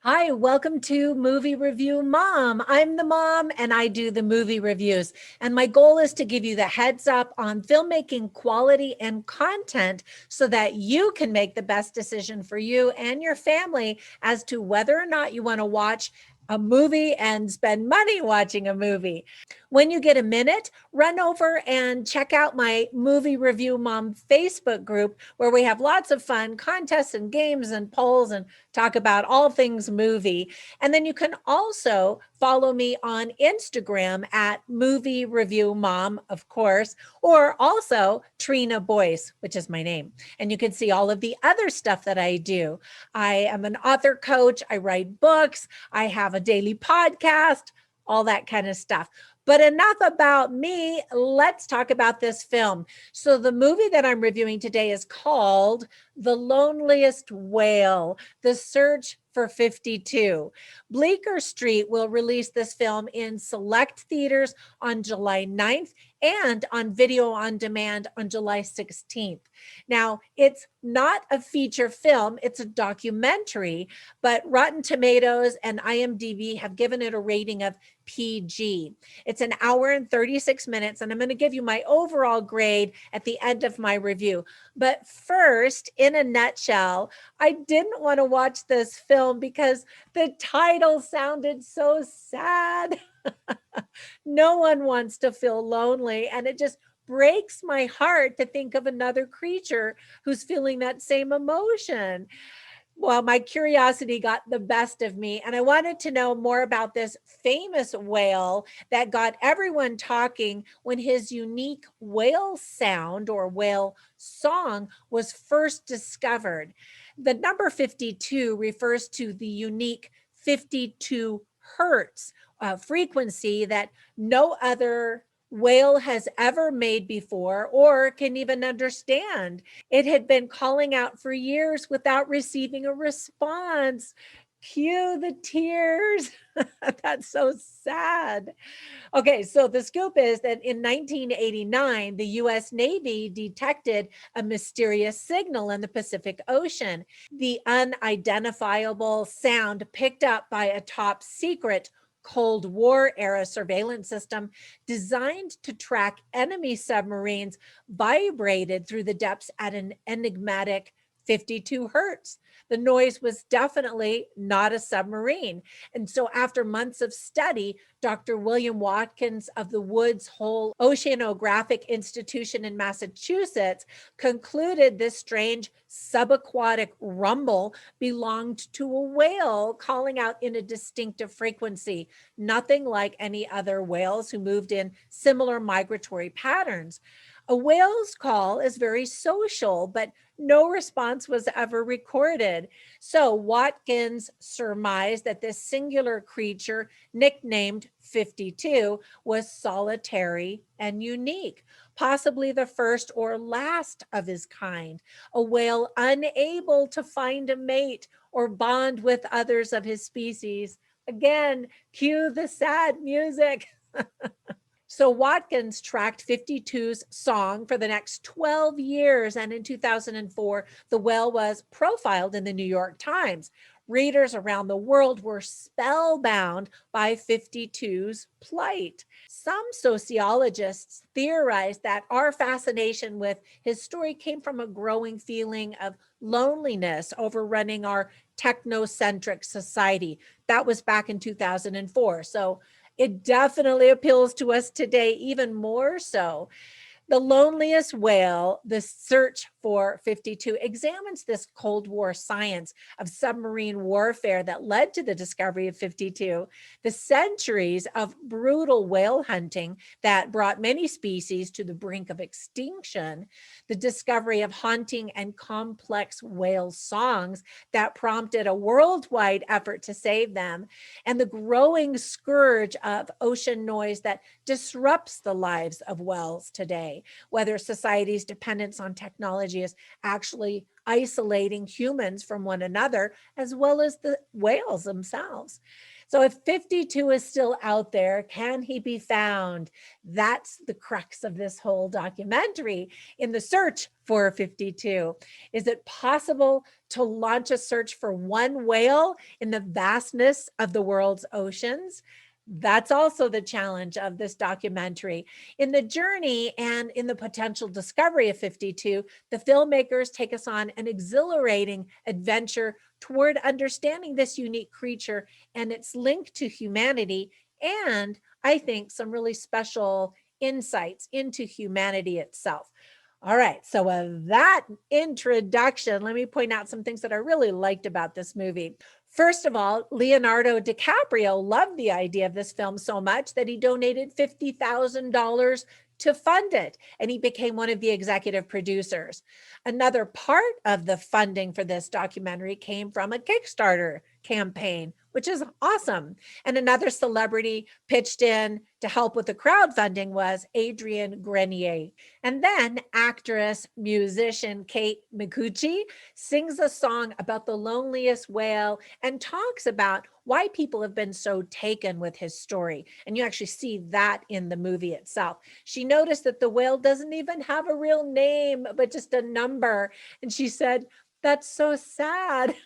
Hi, welcome to Movie Review Mom. I'm the mom and I do the movie reviews. And my goal is to give you the heads up on filmmaking quality and content so that you can make the best decision for you and your family as to whether or not you want to watch a movie and spend money watching a movie. When you get a minute, run over and check out my Movie Review Mom Facebook group where we have lots of fun contests and games and polls and talk about all things movie. And then you can also follow me on Instagram at Movie Review Mom, of course, or also Trina Boice, which is my name. And you can see all of the other stuff that I do. I am an author coach. I write books. I have a daily podcast, all that kind of stuff. But enough about me. Let's talk about this film. So the movie that I'm reviewing today is called The Loneliest Whale, The Search for 52. Bleecker Street will release this film in select theaters on July 9th and on video on demand on July 16th. Now, it's not a feature film, it's a documentary, but Rotten Tomatoes and IMDb have given it a rating of PG. It's an hour and 36 minutes, and I'm going to give you my overall grade at the end of my review. But first, in a nutshell, I didn't want to watch this film because the title sounded so sad. No one wants to feel lonely, and it just breaks my heart to think of another creature who's feeling that same emotion. Well, my curiosity got the best of me, and I wanted to know more about this famous whale that got everyone talking when his unique whale sound or whale song was first discovered. The number 52 refers to the unique 52 hertz frequency that no other whale has ever made before or can even understand. It had been calling out for years without receiving a response. Cue the tears. That's so sad. Okay, so the scoop is that in 1989, the US Navy detected a mysterious signal in the Pacific Ocean. The unidentifiable sound picked up by a top secret Cold War era surveillance system designed to track enemy submarines vibrated through the depths at an enigmatic 52 hertz. The noise was definitely not a submarine. And so, after months of study, Dr. William Watkins of the Woods Hole Oceanographic Institution in Massachusetts concluded this strange subaquatic rumble belonged to a whale calling out in a distinctive frequency, nothing like any other whales who moved in similar migratory patterns. A whale's call is very social, but no response was ever recorded. So Watkins surmised that this singular creature, nicknamed 52, was solitary and unique, possibly the first or last of his kind, a whale unable to find a mate or bond with others of his species. Again, cue the sad music. So Watkins tracked 52's song for the next 12 years, and in 2004, the whale was profiled in the New York Times. Readers around the world were spellbound by 52's plight. Some sociologists theorize that our fascination with his story came from a growing feeling of loneliness overrunning our technocentric society. That was back in 2004. So it definitely appeals to us today, even more so. The Loneliest Whale, The Search for 52, examines this Cold War science of submarine warfare that led to the discovery of 52, the centuries of brutal whale hunting that brought many species to the brink of extinction, the discovery of haunting and complex whale songs that prompted a worldwide effort to save them, and the growing scourge of ocean noise that disrupts the lives of whales today, whether society's dependence on technology is actually isolating humans from one another, as well as the whales themselves. So if 52 is still out there, can he be found? That's the crux of this whole documentary, in the search for 52. Is it possible to launch a search for one whale in the vastness of the world's oceans? That's also the challenge of this documentary. In the journey and in the potential discovery of 52, the filmmakers take us on an exhilarating adventure toward understanding this unique creature and its link to humanity, and I think some really special insights into humanity itself. All right, so with that introduction, let me point out some things that I really liked about this movie. First of all, Leonardo DiCaprio loved the idea of this film so much that he donated $50,000 to fund it, and he became one of the executive producers. Another part of the funding for this documentary came from a Kickstarter campaign, which is awesome. And another celebrity pitched in to help with the crowdfunding was Adrienne Grenier. And then actress, musician Kate Micucci sings a song about the loneliest whale and talks about why people have been so taken with his story. And you actually see that in the movie itself. She noticed that the whale doesn't even have a real name, but just a number. And she said, "That's so sad."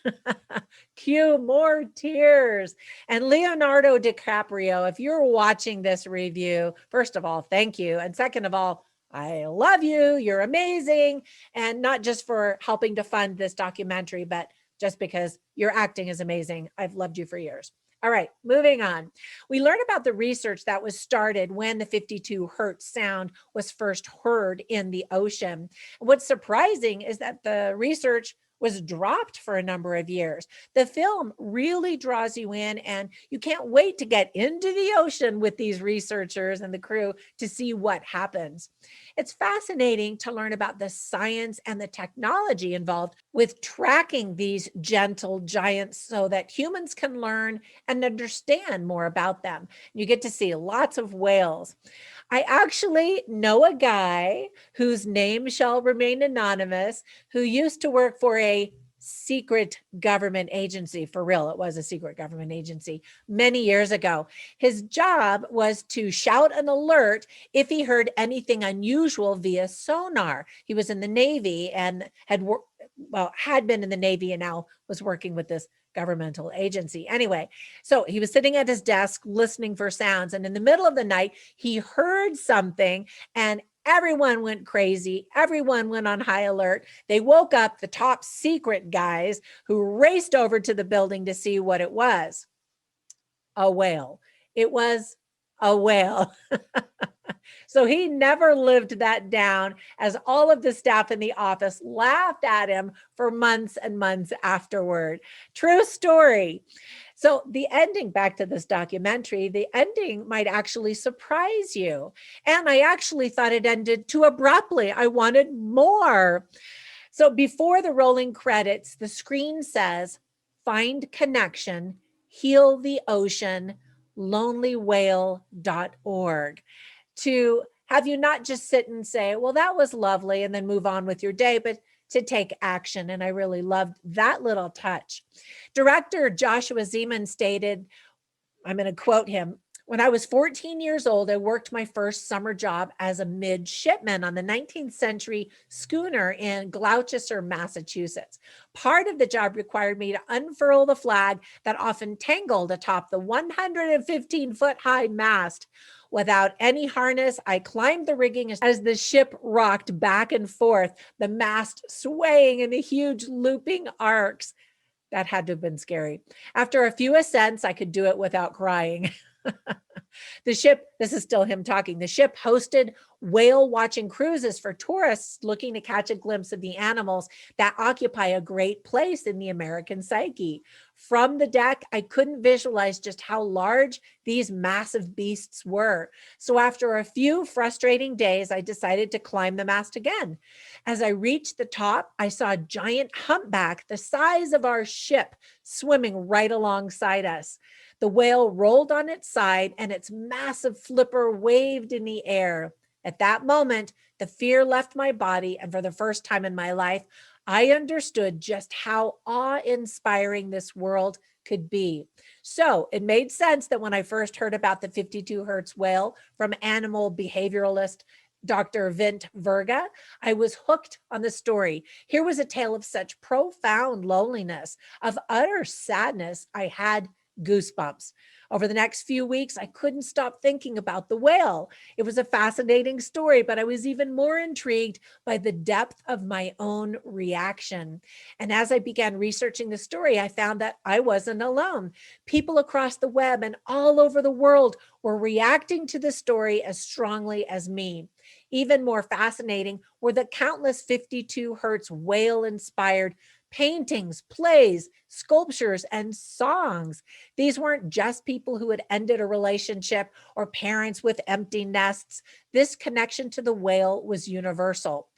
Cue more tears. And Leonardo DiCaprio, if you're watching this review, first of all, thank you. And second of all, I love you. You're amazing. And not just for helping to fund this documentary, but just because your acting is amazing. I've loved you for years. All right, moving on. We learn about the research that was started when the 52 hertz sound was first heard in the ocean. What's surprising is that the research was dropped for a number of years. The film really draws you in, and you can't wait to get into the ocean with these researchers and the crew to see what happens. It's fascinating to learn about the science and the technology involved with tracking these gentle giants so that humans can learn and understand more about them. You get to see lots of whales. I actually know a guy whose name shall remain anonymous, who used to work for a secret government agency. For real, it was a secret government agency many years ago. His job was to shout an alert if he heard anything unusual via sonar. He was in the Navy and had been in the Navy and now was working with this governmental agency. Anyway, so he was sitting at his desk listening for sounds, and in the middle of the night, he heard something, and everyone went crazy. Everyone went on high alert. They woke up the top secret guys who raced over to the building to see what it was. A whale. It was a whale. So he never lived that down, as all of the staff in the office laughed at him for months and months afterward. True story. So the ending, back to this documentary, the ending might actually surprise you. And I actually thought it ended too abruptly. I wanted more. So before the rolling credits, the screen says, "Find connection, heal the ocean, lonelywhale.org." To have you not just sit and say, "Well, that was lovely," and then move on with your day, but to take action. And I really loved that little touch. Director Joshua Zeman stated, I'm going to quote him, "When I was 14 years old, I worked my first summer job as a midshipman on the 19th century schooner in Gloucester, Massachusetts. Part of the job required me to unfurl the flag that often tangled atop the 115-foot high mast. Without any harness, I climbed the rigging as the ship rocked back and forth, the mast swaying in the huge looping arcs." That had to have been scary. After a few ascents, I could do it without crying. The ship, this is still him talking, the ship hosted whale watching cruises for tourists looking to catch a glimpse of the animals that occupy a great place in the American psyche. From the deck, I couldn't visualize just how large these massive beasts were. So after a few frustrating days, I decided to climb the mast again. As I reached the top, I saw a giant humpback the size of our ship swimming right alongside us. The whale rolled on its side and its massive flipper waved in the air. At that moment, the fear left my body, and for the first time in my life, I understood just how awe-inspiring this world could be. So it made sense that when I first heard about the 52 hertz whale from animal behavioralist Dr. Vint Verga, I was hooked on the story. Here was a tale of such profound loneliness, of utter sadness. I had goosebumps. Over the next few weeks, I couldn't stop thinking about the whale. It was a fascinating story, but I was even more intrigued by the depth of my own reaction. And as I began researching the story, I found that I wasn't alone. People across the web and all over the world were reacting to the story as strongly as me. Even more fascinating were the countless 52 hertz whale inspired paintings, plays, sculptures, and songs. These weren't just people who had ended a relationship or parents with empty nests. This connection to the whale was universal.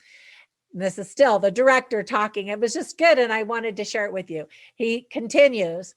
This is still the director talking. It was just good, and I wanted to share it with you. He continues.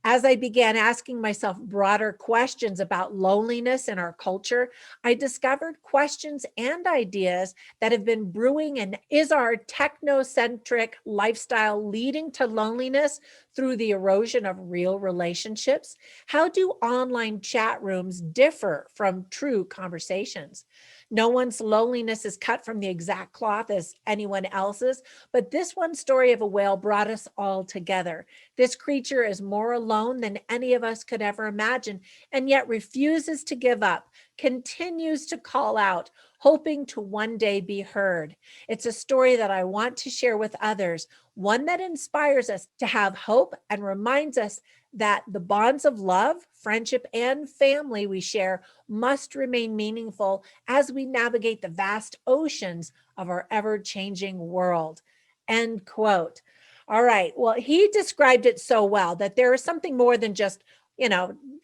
As I began asking myself broader questions about loneliness in our culture, I discovered questions and ideas that have been brewing. And is our technocentric lifestyle leading to loneliness through the erosion of real relationships? How do online chat rooms differ from true conversations? No one's loneliness is cut from the exact cloth as anyone else's, but this one story of a whale brought us all together. This creature is more alone than any of us could ever imagine, and yet refuses to give up, continues to call out, hoping to one day be heard. It's a story that I want to share with others, one that inspires us to have hope and reminds us that the bonds of love, friendship, and family we share must remain meaningful as we navigate the vast oceans of our ever-changing world. End quote. All right. Well, he described it so well that there is something more than just,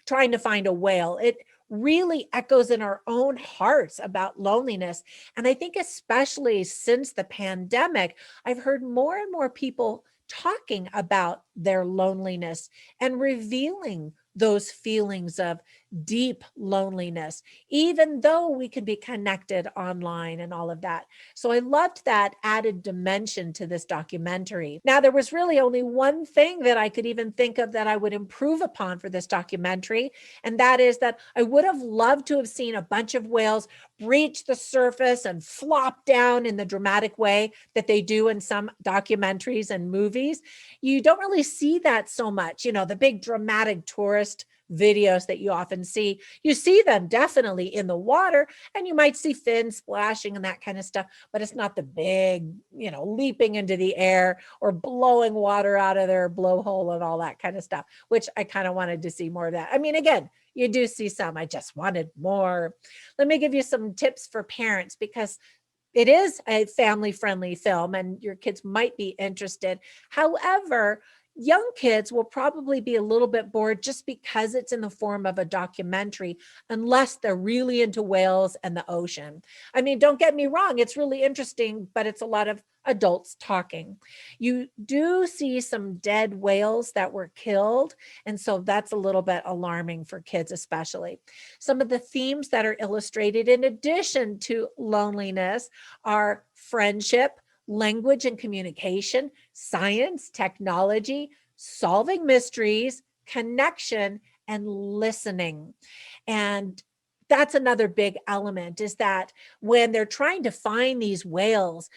trying to find a whale. It really echoes in our own hearts about loneliness. And I think especially since the pandemic, I've heard more and more people talking about their loneliness and revealing those feelings of deep loneliness, even though we can be connected online and all of that. So I loved that added dimension to this documentary. Now, there was really only one thing that I could even think of that I would improve upon for this documentary, and that is that I would have loved to have seen a bunch of whales breach the surface and flop down in the dramatic way that they do in some documentaries and movies. You don't really see that so much, the big dramatic tourist videos that you often see. You see them definitely in the water, and you might see fins splashing and that kind of stuff, but it's not the big, leaping into the air or blowing water out of their blowhole and all that kind of stuff, which I kind of wanted to see more of that. I mean, again, you do see some. I just wanted more. Let me give you some tips for parents, because it is a family-friendly film and your kids might be interested. However, young kids will probably be a little bit bored just because it's in the form of a documentary, unless they're really into whales and the ocean. I mean, don't get me wrong, it's really interesting, but it's a lot of adults talking. You do see some dead whales that were killed, and so that's a little bit alarming for kids especially. Some of the themes that are illustrated in addition to loneliness are friendship, language and communication, science, technology, solving mysteries, connection, and listening. And that's another big element, is that when they're trying to find these whales,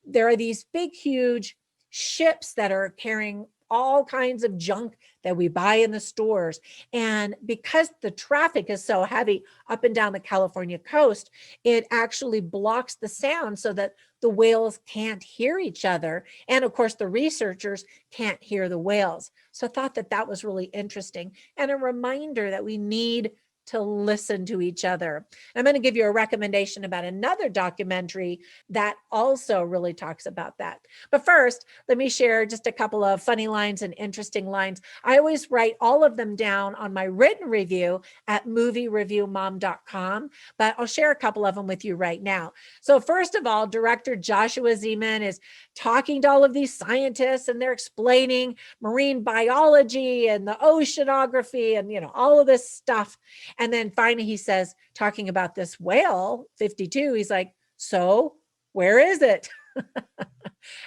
there are these big, huge ships that are carrying all kinds of junk that we buy in the stores. And because the traffic is so heavy up and down the California coast, it actually blocks the sound so that the whales can't hear each other. And of course, the researchers can't hear the whales. So I thought that that was really interesting and a reminder that we need to listen to each other. I'm going to give you a recommendation about another documentary that also really talks about that. But first, let me share just a couple of funny lines and interesting lines. I always write all of them down on my written review at moviereviewmom.com, but I'll share a couple of them with you right now. So first of all, director Joshua Zeman is talking to all of these scientists, and they're explaining marine biology and the oceanography and, all of this stuff. And then finally he says, talking about this whale, 52, he's like, so where is it?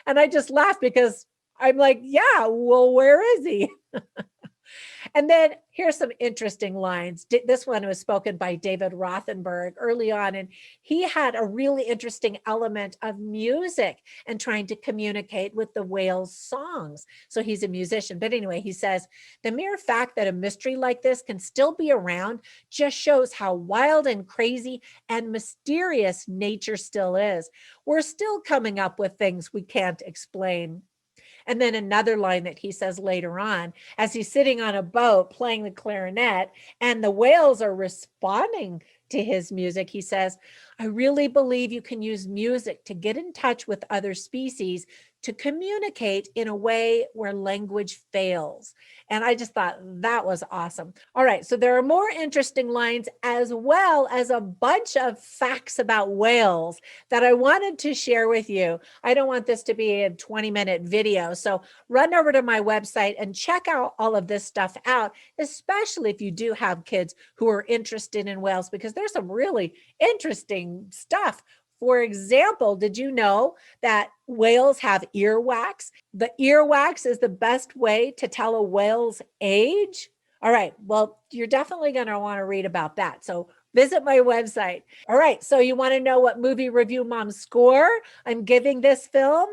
And I just laugh because I'm like, yeah, well, where is he? And then here's some interesting lines. This one was spoken by David Rothenberg early on, and he had a really interesting element of music and trying to communicate with the whales' songs. So he's a musician. But anyway, he says, the mere fact that a mystery like this can still be around just shows how wild and crazy and mysterious nature still is. We're still coming up with things we can't explain. And then another line that he says later on, as he's sitting on a boat playing the clarinet and the whales are responding to his music, he says, I really believe you can use music to get in touch with other species, to communicate in a way where language fails. And I just thought that was awesome. All right, so there are more interesting lines as well as a bunch of facts about whales that I wanted to share with you. I don't want this to be a 20-minute video, so run over to my website and check out all of this stuff out, especially if you do have kids who are interested in whales, because there's some really interesting stuff. For example, did you know that whales have earwax? The earwax is the best way to tell a whale's age. All right, well, you're definitely going to want to read about that. So visit my website. All right, so you want to know what movie review mom score I'm giving this film?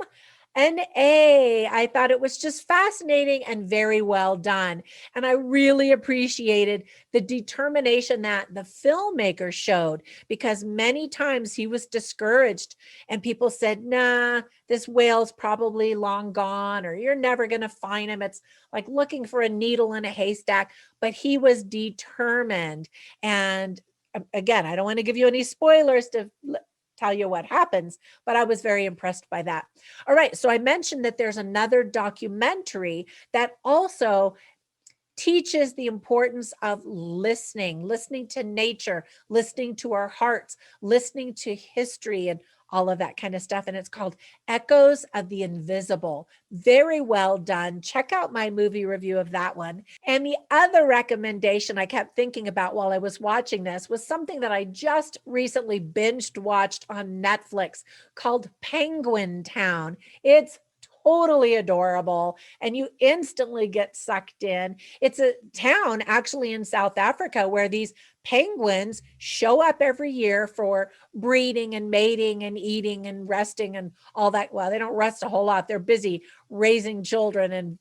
An A. I thought it was just fascinating and very well done. And I really appreciated the determination that the filmmaker showed, because many times he was discouraged and people said, nah, this whale's probably long gone, or you're never going to find him. It's like looking for a needle in a haystack. But he was determined. And again, I don't want to give you any spoilers to tell you what happens, but I was very impressed by that. All right, so I mentioned that there's another documentary that also teaches the importance of listening to nature, listening to our hearts, listening to history and all of that kind of stuff. And it's called Echoes of the Invisible. Very well done. Check out my movie review of that one. And the other recommendation I kept thinking about while I was watching this was something that I just recently binged watched on Netflix called Penguin Town. It's totally adorable and you instantly get sucked in. It's a town actually in South Africa where these penguins show up every year for breeding and mating and eating and resting and all that. Well, they don't rest a whole lot. They're busy raising children and,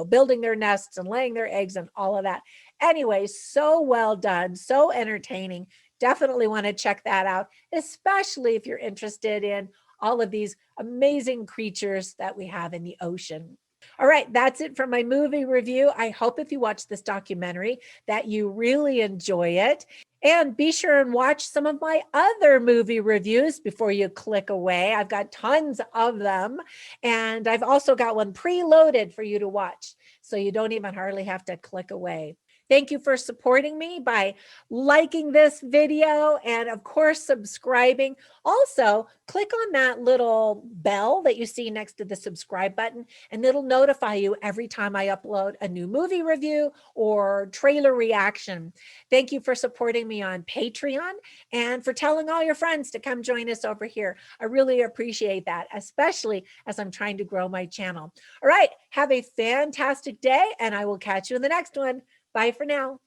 building their nests and laying their eggs and all of that. Anyway, so well done, so entertaining. Definitely want to check that out, especially if you're interested in all of these amazing creatures that we have in the ocean. All right, that's it for my movie review. I hope if you watch this documentary that you really enjoy it. And be sure and watch some of my other movie reviews before you click away. I've got tons of them. And I've also got one preloaded for you to watch, so you don't even hardly have to click away. Thank you for supporting me by liking this video and, of course, subscribing. Also, click on that little bell that you see next to the subscribe button, and it'll notify you every time I upload a new movie review or trailer reaction. Thank you for supporting me on Patreon and for telling all your friends to come join us over here. I really appreciate that, especially as I'm trying to grow my channel. All right, have a fantastic day, and I will catch you in the next one. Bye for now.